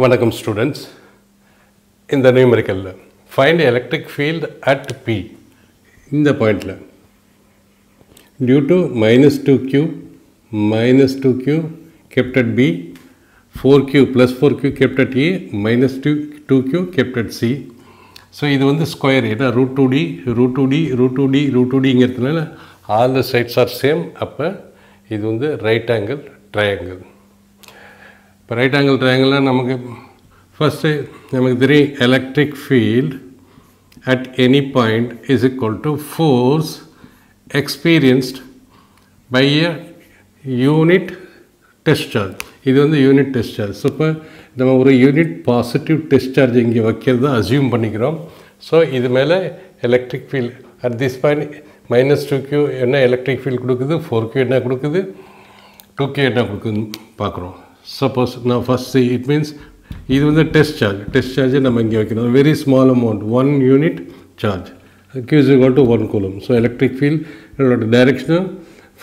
வணக்கம் ஸ்டூடெண்ட்ஸ். இந்த நியூமெரிக்கல்ல find electric field at P இந்த பாயிண்டில் due to -2q kept at B, 4q plus 4q kept at A, -2q kept at C. So இது வந்து square, ஏன்னா √2D all the sides are same. அப்போ இது வந்து ரைட் ஆங்கிள் ட்ரையாங்கிள். இப்போ right angle ட்ரையாங்கிள்னால் நமக்கு ஃபஸ்ட்டு நமக்கு தெரியும் electric field at any point is equal to force experienced by a unit test charge. இது வந்து யூனிட் டெஸ்ட் சார்ஜ். ஸோ இப்போ நம்ம ஒரு யூனிட் பாசிட்டிவ் டெஸ்ட் சார்ஜ் இங்கே வைக்கிறத அசியூம் பண்ணிக்கிறோம். ஸோ இது மேலே electric field at this point -2q என்ன எலக்ட்ரிக் ஃபீல்ட் கொடுக்குது, 4q என்ன கொடுக்குது, 2q என்ன கொடுக்குதுன்னு பார்க்குறோம். சப்போஸ் நான் ஃபஸ்ட் இட் மீன்ஸ் இது வந்து டெஸ்ட் சார்ஜை நம்ம இங்கே வைக்கிறோம். Very small amount, 1 unit charge, q is equal to 1 coulomb. So electric field டைரெக்ஷனும்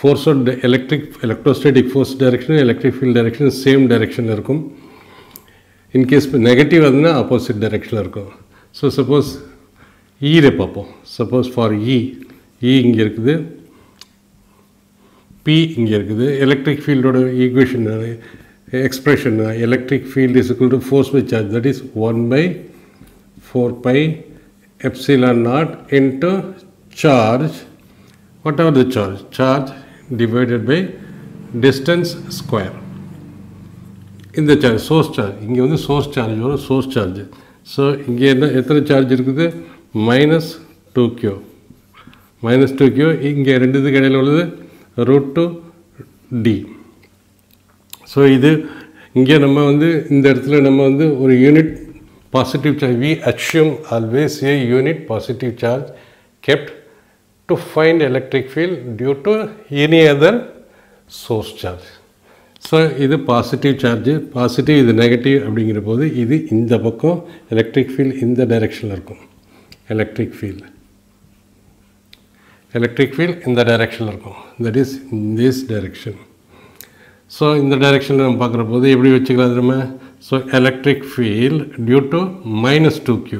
ஃபோர்ஸோட எலக்ட்ரோஸ்டேட்டிக் ஃபோர்ஸ் டைரெக்ஷனும் எலக்ட்ரிக் ஃபீல்ட் டைரெக்ஷன் சேம் டைரெக்ஷனில் இருக்கும். இன்கேஸ் நெகட்டிவ் அதுனா ஆப்போசிட் டைரெக்ஷனில் இருக்கும். ஸோ சப்போஸ் ஈரை பார்ப்போம். சப்போஸ் ஃபார் இ இங்கே இருக்குது, பி இங்கே இருக்குது. எலக்ட்ரிக் ஃபீல்டோட equation expression electric field is equal to force by charge, that is 1/4 pi epsilon naught into charge, whatever the charge divided by distance square. In the charge source charge இங்கே வந்து source charge வரும், source charge. So இங்கே என்ன எத்தனை charge இருக்குது, -2q இங்கே ரெண்டுத்துக்கு இடையில் உள்ளது √2d. ஸோ இது இங்கே நம்ம வந்து இந்த இடத்துல நம்ம வந்து ஒரு unit positive charge, we assume always a unit positive charge kept to find electric field due to any other source charge. So இது பாசிட்டிவ் சார்ஜ், பாசிட்டிவ் இது நெகட்டிவ் அப்படிங்கிற போது இது இந்த பக்கம் எலக்ட்ரிக் ஃபீல்ட் இந்த டைரெக்ஷனில் இருக்கும். எலக்ட்ரிக் ஃபீல்ட் இந்த டைரெக்ஷனில் இருக்கும், that is in this direction. So இந்த டைரெக்ஷனில் நம்ம பார்க்குற போது எப்படி வச்சுக்கலாம் நம்ம. So electric field due to -2q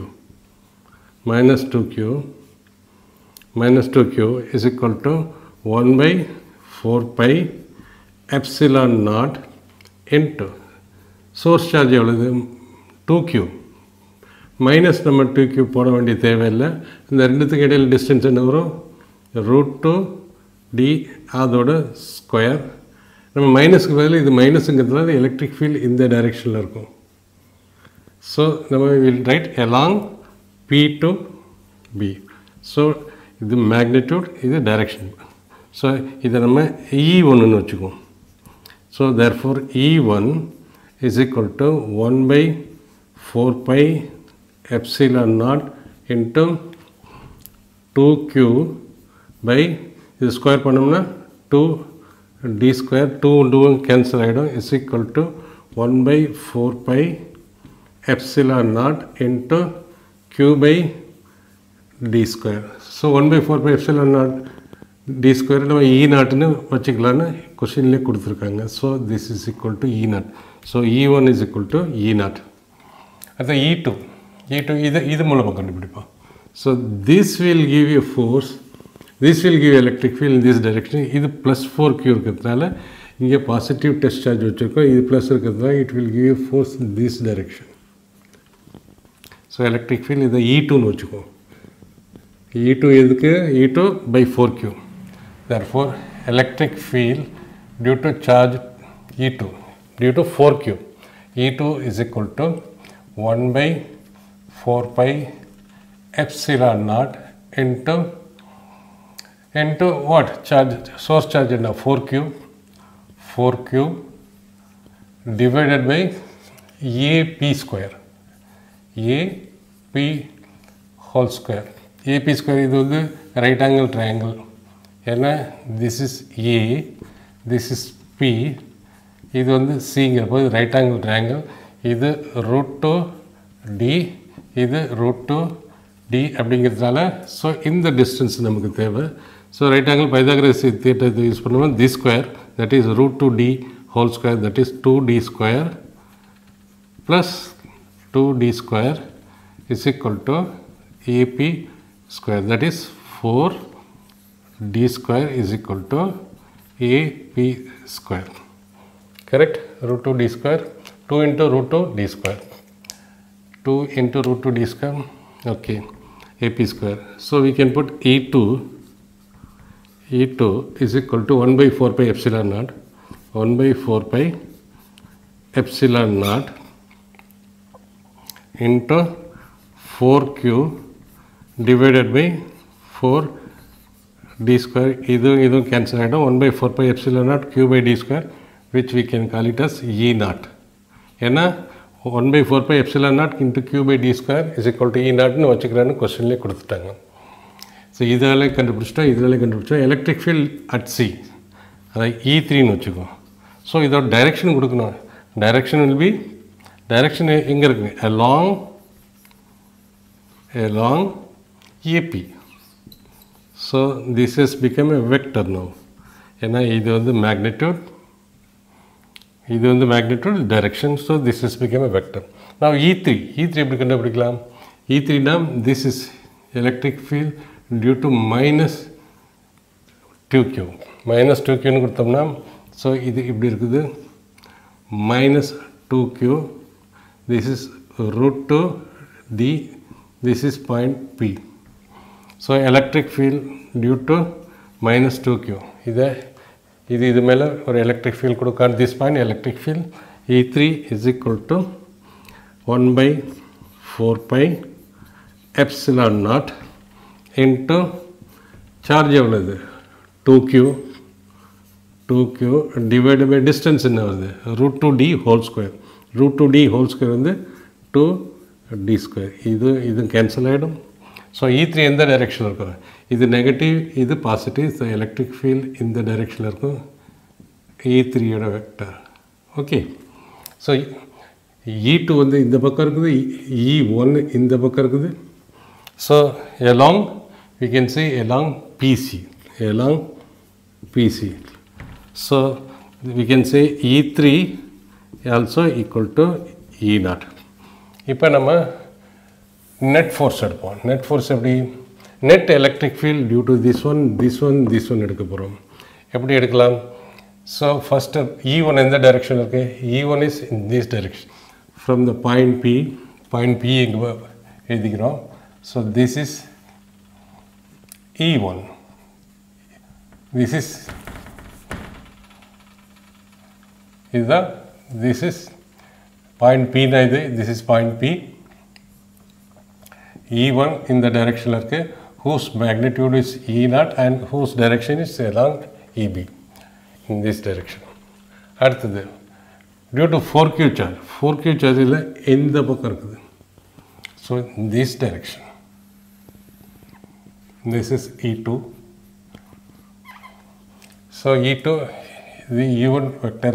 is equal to 1/4 pi epsilon naught into source charge எவ்வளவு, 2q மைனஸ் நம்ம 2q போட வேண்டிய தேவையில்லை. இந்த ரெண்டுத்துக்கு இடையில் டிஸ்டன்ஸ் என்ன வரும், √2d அதோட ஸ்கொயர். நம்ம மைனஸ்க்கு பதில் இது மைனஸுங்கிறதுனால எலக்ட்ரிக் ஃபீல்ட் இந்த டைரெக்ஷனில் இருக்கும். ஸோ நம்ம will write along P to B. So இது மேக்னிடியூட், இது டைரெக்ஷன். ஸோ இதை நம்ம E1ன்னு வச்சுக்குவோம். So therefore E1 is equal to 1/4 pi epsilon naught into 2q by இது ஸ்கொயர் பண்ணோம்னா 2d square, 2 cancel ஆகிடும், is equal to 1/4 pi epsilon naught into q by d square. So 1/4 pi epsilon naught d square நம்ம E0ன்னு வச்சுக்கலான்னு கொஸ்டின்லேயே கொடுத்துருக்காங்க. So this is equal to E0. So E1 is equal to E0. அது E2 இது மூலமாக கண்டுபிடிப்போம். So this will give you force, this will give electric field in this direction. இது +4q இருக்கிறதுனால இங்கே positive test charge வச்சுருக்கோம், இது plus இருக்கிறதுனால it will give you force in this direction. So electric field இதை E2ன்னு வச்சுக்கோம். E2 எதுக்கு, E2/4q. therefore electric field due to charge E2 due to 4q, E2 is equal to 1/4 pi epsilon naught into what charge, source charge in 4q divided by AP square, AP whole square. AP square இது வந்து right angle triangle. ஏன்னா this is A, this is P, இது வந்து Cங்கிற போது right angle triangle. இது √2d, இது √2d அப்படிங்கிறதுனால so இந்த டிஸ்டன்ஸ் நமக்கு தேவை. ஸோ ரைட் ஆங்கிள் பைதாகரஸ் தியரத்தை யூஸ் பண்ணுவோம். தி square, that is √2d whole square, that is 2d square plus 2d square is equal to AP square, that is 4d square is equal to AP square, correct? Root 2d square, 2 into root 2 d square, 2 into root 2 d square, okay, AP square. So we can put E2 is equal to 1 by 4 pi epsilon naught, 1 by 4 pi epsilon naught into 4q divided by 4 d square. This cancel item, 1 by 4 pi epsilon naught q by d square, which we can call it as E naught. ஏன்னா 1 by 4 pi epsilon naught into q by d square is equal to E naught னு வச்சுக்கிறான்னு கொஸ்டின்லேயே கொடுத்துட்டாங்க. So இதாலே கண்டுபிடிச்சிட்டோம் electric field at C, அதாவது E3ன்னு வச்சுக்கோம். So இதோட direction கொடுக்கணும். Direction will be, direction எங்கே இருக்குது? along AP. So this has become a vector now. ஏன்னா இது வந்து magnitude, இது வந்து magnitude, direction, so this has become a vector. Now E3 எப்படி கண்டுபிடிக்கலாம்? E3 னா this is electric field due to minus 2q னு கொடுத்தோம்னா, ஸோ இது இப்படி இருக்குது minus 2q, this is root 2 d, this is point P. So electric field due to minus 2q, இது மேலே ஒரு electric field கொடுக்க, this point electric field E3 is equal to 1 by 4 pi epsilon naught into charge எவ்வளவு? 2q divided by distance என்ன வருது? root 2d whole square. root 2d whole square வந்து 2d square. இது cancel ஆகிடும். So E3 எந்த டைரெக்ஷனில் இருக்கும்? இது நெகட்டிவ், இது பாசிட்டிவ். ஸோ எலக்ட்ரிக் ஃபீல்ட் இந்த டைரெக்ஷனில் இருக்கும், E3யோட வெக்டர். ஓகே, ஸோ E2 வந்து இந்த பக்கம் இருக்குது, E1 இந்த பக்கம் இருக்குது. So along we can say along PC. So we can say E3 also equal to E naught. இப்போ நம்ம net force எடுப்போம். net force எப்படி? net electric field due to this one எடுக்க போகிறோம். எப்படி எடுக்கலாம்? So first E1 எந்த direction இருக்கு? E1 is in this direction from the point P இங்கே எழுதிக்கிறோம். So this is E1, this is point P na idu, this is point P. E1 in the direction irukku, whose magnitude is E naught and whose direction is along EB in this direction. அடுத்தது due to 4q charge இல்லை எந்த பக்கம் இருக்குது? So in this direction, this is E2. So E2, the E1 vector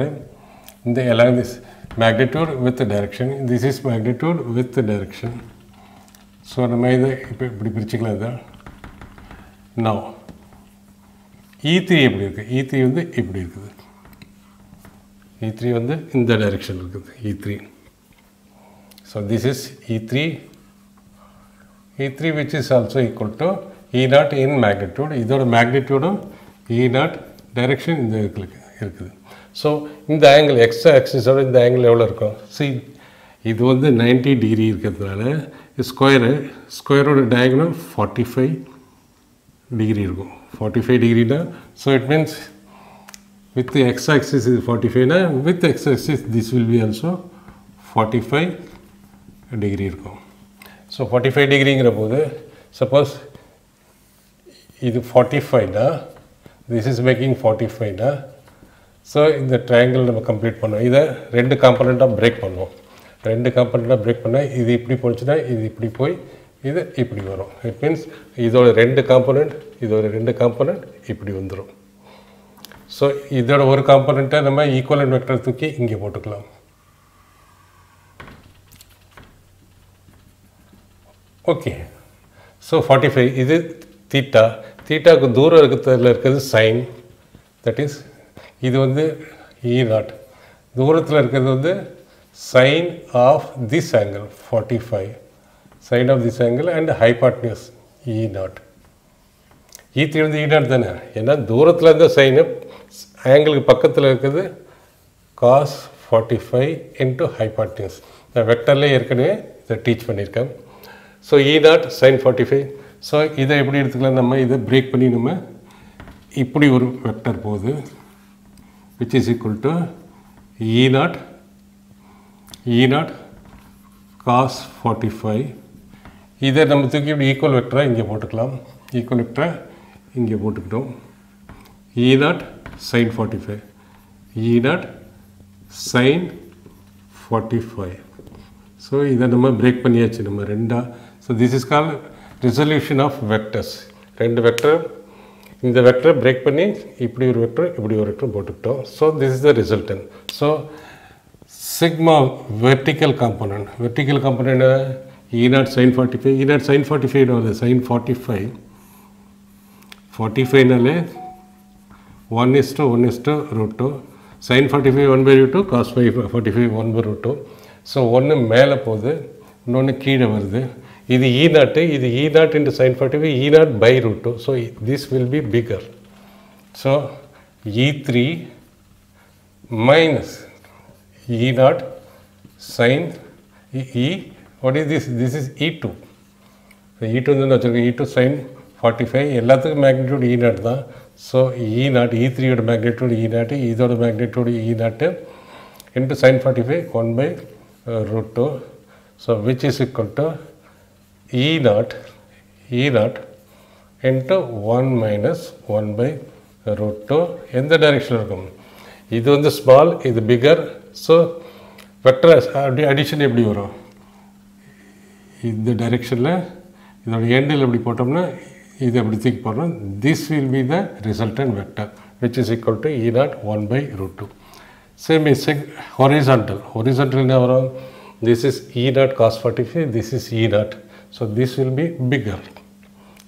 in the along this magnitude with the direction, this is magnitude with the direction. So நம்ம இதை இப்போ இப்படி பிரிச்சுக்கலாம். இதை now E3 எப்படி இருக்குது? E3 வந்து இப்படி இருக்குது. E3 வந்து இந்த டைரெக்ஷன் இருக்குது. E3, so this is E3 which is also equal to E naught in magnitude. இதோட மேக்னிடியூடும் E naught டைரெக்ஷன் இந்த இருக்குது. ஸோ இந்த ஆங்கிள் எக்ஸ் ஆக்சிஸோட இந்த ஆங்கிள் எவ்வளோ இருக்கும்? சி, இது வந்து 90 டிகிரி இருக்கிறதுனால ஸ்கொயரோட டயகனல் 45 டிகிரி இருக்கும். 45 டிகிரினா, so it means with x axis இது 45னா with x axis this will be also 45 degree இருக்கும். ஸோ 45 டிகிரிங்கிற போது சப்போஸ் இது 45னா, this is making 45னா, ஸோ இந்த ட்ரையாங்கிள் நம்ம கம்ப்ளீட் பண்ணுவோம். இதை ரெண்டு காம்பனண்ட்டாக பிரேக் பண்ணுவோம். பண்ணால் இது இப்படி போச்சுன்னா இது இப்படி போய் இது இப்படி வரும். இட் மீன்ஸ் இதோட ரெண்டு காம்பனண்ட் இப்படி வந்துடும். ஸோ இதோட ஒரு காம்பனண்ட்டை நம்ம ஈக்குவலன்ட் வெக்டர் தூக்கி இங்கே போட்டுக்கலாம். ஓகே, ஸோ 45 இது தீட்டாவுக்கு தூரம் இருக்கிறது சைன், தட் இஸ் இது வந்து E naught. தூரத்தில் இருக்கிறது வந்து sine of this angle 45, sine of this angle and hypotenuse E naught. E3 வந்து E naught தானே, ஏன்னா தூரத்தில் இருந்த சைனு ஆங்கிளுக்கு பக்கத்தில் இருக்குது cos 45 into hypotenuse. நான் வெக்டர்லேயே ஏற்கனவே இதை டீச் பண்ணியிருக்கேன். So E naught sin 45. So இதை எப்படி எடுத்துக்கலாம், நம்ம இதை பிரேக் பண்ணி நம்ம இப்படி ஒரு வெக்டர் போகுது which is equal to E naught cos 45. இதை நம்ம தூக்கி இப்படி ஈக்குவல் வெக்டராக இங்கே போட்டுக்கலாம். ஈக்குவல் வெக்டரை இங்கே போட்டுக்கிட்டோம். E naught sin 45, E naught sin 45. So இதை நம்ம பிரேக் பண்ணியாச்சு நம்ம ரெண்டா. So this is call resolution of vectors. ரெண்டு வெக்டர், இந்த வெக்டரை பிரேக் பண்ணி இப்படி ஒரு வெக்டர் இப்படி ஒரு வெக்டர் போட்டுக்கிட்டோம். So this is the resultant. So sigma vertical component, vertical component E naught sin 45, E naught sin 45 வருது, sin 45 45நாலே 1:1/√2, sin 45 1/√2, cos 45 1/√2. ஸோ ஒன்று மேலே போகுது, இன்னொன்று கீழே வருது. இது E naught, இது E naught into sin 45, E naught by √2. So this will be bigger. So E3 minus E naught sin what is this? This is E2. So E2 வந்து வச்சுருக்கோம், E2 sin 45, எல்லாத்துக்கும் மேக்னிடியூட் E naught தான். So E naught, E3 ஓட magnitude E naught, இதோட magnitude E naught into sin 45 1/√2. So which is equal to E naught into 1 minus 1/√2. எந்த டைரெக்ஷனில் இருக்கும், இது வந்து ஸ்மால், இது பிகர். ஸோ வெக்டர் அப்படி அடிஷன் எப்படி வரும், இந்த டைரெக்ஷனில் இதோட எண்டில் எப்படி போட்டோம்னா இது எப்படி தூக்கி போடுறோம். This will be the resultant vector which is equal to E naught 1/√2. Same is horizontal என்ன வரும், this is E naught cos 45, this is E naught. So this will be bigger.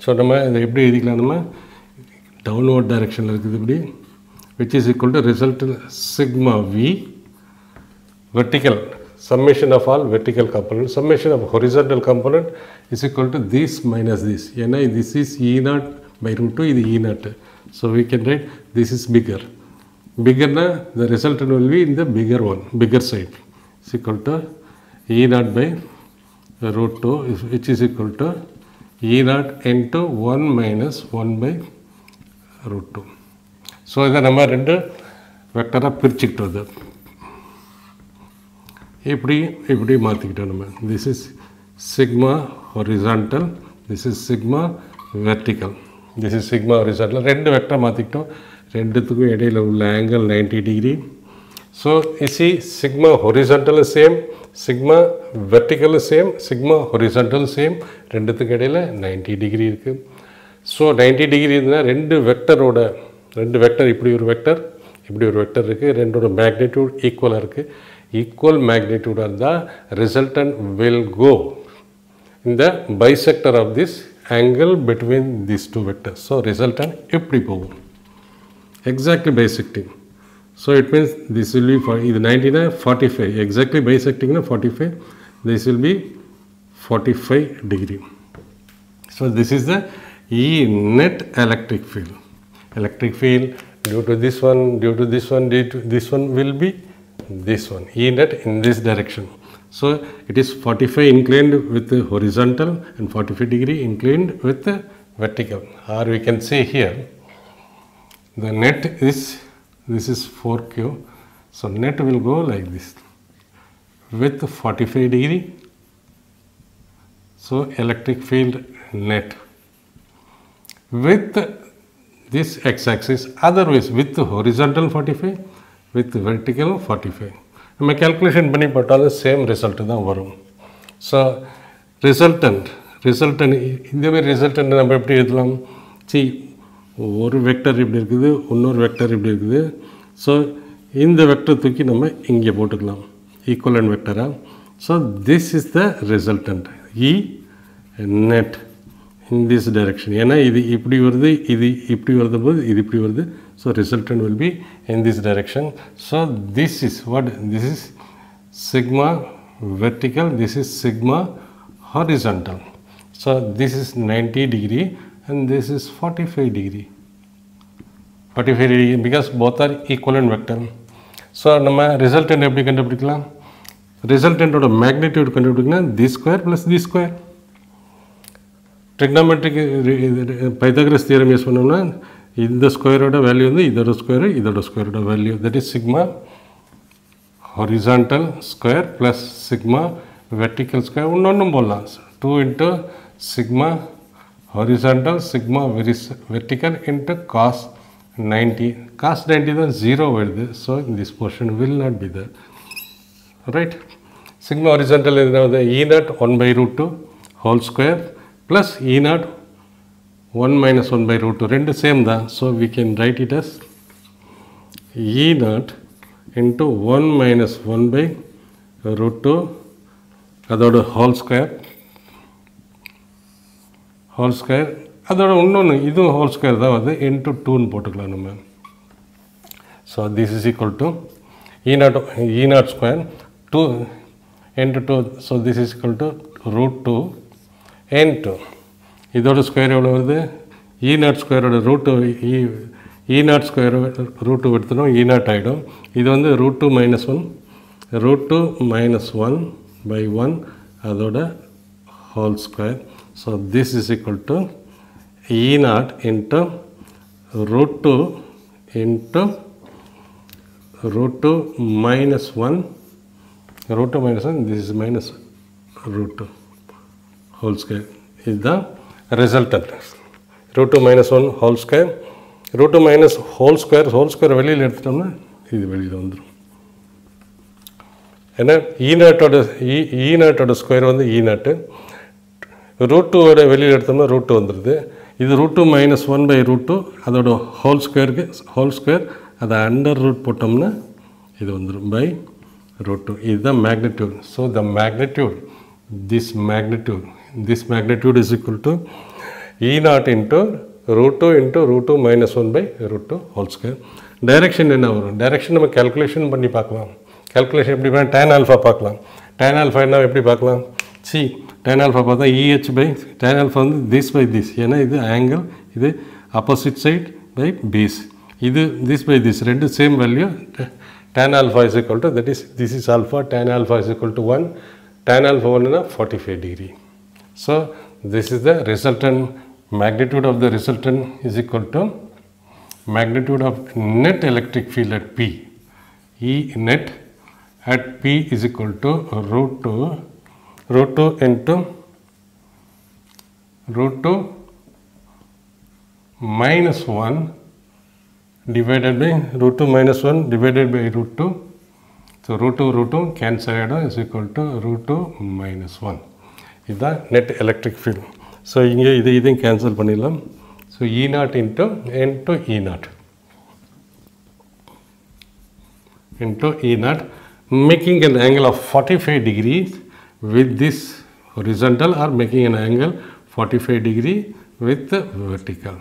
So நம்ம இதை எப்படி எழுதிக்கலாம், நம்ம டவுன்வர்ட் டைரெக்ஷனில் இருக்குது இப்படி, which is equal to resultant sigma V vertical, summation of all vertical components, summation of horizontal component is equal to this minus this. ஏன்னா this is E naught by √2, இது E naught. So we can write this is bigger. Bigger the resultant will be in the bigger one, bigger side. Is equal to E naught by √2, which is equal to E naught into 1 minus 1/√2. So இதை நம்ம ரெண்டு வெக்டராக பிரிச்சுக்கிட்டோம். அது இப்படி மாற்றிக்கிட்டோம் நம்ம. This is sigma horizontal, this is sigma vertical, this is sigma horizontal. ரெண்டு vector மாற்றிக்கிட்டோம், ரெண்டுத்துக்கும் இடையில் உள்ள angle 90 degree. So EC sigma horizontal same, sigma vertical same, sigma horizontal same, ரெண்டுத்துக்கு இடையில் 90 டிகிரி இருக்குது. ஸோ 90 டிகிரி இருந்தால் ரெண்டு வெக்டர் இப்படி ஒரு வெக்டர் இருக்குது, ரெண்டோட மேக்னிடியூட் ஈக்குவலாக இருக்குது. ஈக்குவல் மேக்னிடியூடாக இருந்தால் ரிசல்டன் வில் கோ இந்த bisector of this angle between this two vectors. So resultant எப்படி போகும், exactly bisecting. So it means this will be for இது 90 45, exactly bisecting 45, this will be 45 degree. So this is the E net electric field. Electric field due to this one, due to this one, due to this one will be this one, E net in this direction. So it is 45 inclined with the horizontal and 45 degree inclined with the vertical. Or we can say here the net is, this is 4Q, so net will go like this with 45 degree. So electric field net with this x-axis, otherwise with horizontal 45, with vertical 45. நம்ம calculation பண்ணி போட்டாலும் same result தான் வரும். So resultant இந்த மாதிரி resultant நம்ம எப்படி எழுதலாம், ஒரு வெக்டர் இப்படி இருக்குது, இன்னொரு வெக்டர் இப்படி இருக்குது. ஸோ இந்த வெக்டர் தூக்கி நம்ம இங்கே போட்டுக்கலாம் ஈக்குவலன்ட் வெக்டராக. So this is the resultant E net in this direction. ஏன்னா இது இப்படி வருது, இது இப்படி வருது போது இது இப்படி வருது. So resultant will be in this direction. So this is what, this is sigma vertical, this is sigma horizontal. So this is 90 degree and this is 45 degree. 45 degree because both are equivalent vector. So நம்ம resultant எப்படி கண்டுபிடிக்கலாம்? Resultant ஓட magnitude கண்டுபிடிக்கலாம் this square plus this square. Trigonometric Pythagoras theorem use பண்ணோம்னா இந்த ஸ்கொயரோட value வந்து இதோட ஸ்கொயரோட value, that is sigma horizontal square plus sigma vertical square. இன்னொன்னும் போடலாம், 2 into sigma horizontal sigma vertical into cos 90. Cos 90 தான் 0 வருது, so this portion will not be there, right? Sigma horizontal is now the E naught 1 by root 2 whole square plus E naught 1 minus 1 by root 2. ரெண்டு same தான், so we can write it as E naught into 1 minus 1 by root 2 அதோட whole square அதோட இன்னொன்று இதுவும் whole square தான் வருது, into 2 போட்டுக்கலாம் நம்ம. So this is equal to E naught square 2 into 2, so this is equal to root 2 into இதோட square எவ்வளோ வருது, E naught ஸ்கொயரோட root E naught square root 2 எடுத்துடும் E naught ஆகிடும். இது வந்து root 2 minus 1 by 1 அதோட whole square. So this is equal to E naught into root 2 into root 2 minus 1, this is minus root 2 whole square is the resultant. Root 2 minus 1 whole square, root 2 minus whole square வெளியில் எடுத்துட்டோம்னா இது வெளியில் வந்துடும். ஏன்னா E naught square வந்து E naught, root 2 வெளியில் எடுத்தோம்னா root 2 வந்துடுது. இது root 2 minus 1 by root 2 அதோட whole square அதை அண்டர் ரூட் போட்டோம்னா இது வந்துடும் by root 2. இதுதான் magnitude. So the magnitude, this magnitude is equal to E naught into root 2 minus 1 by root 2 whole square. Direction என்ன வரும்? Direction நம்ம calculation பண்ணி பார்க்கலாம். Calculation எப்படி பண்ணலாம்? tan alpha பார்க்கலாம். Tan alpha என்ன எப்படி பார்க்கலாம்? See, tan alpha பார்த்தா EH by tan alpha வந்து this by this, ஏன்னா இது angle, இது opposite side by base. இது this by this ரெண்டு same value. Tan alpha is equal to, that is this is alpha, tan alpha is equal to 1, tan alpha 1 is 45 degree. So this is the resultant. Magnitude of the resultant is equal to magnitude of net electric field at P. E net at P is equal to root 2 into root 2 minus 1 divided by root 2 minus 1 divided by root 2. So root 2 cancel is equal to root 2 minus 1. This is the net electric field. So இங்கே இதையும் cancel பண்ணிடலாம். So E naught into E naught making an angle of 45 degrees with this horizontal or making an angle 45 degree with the vertical.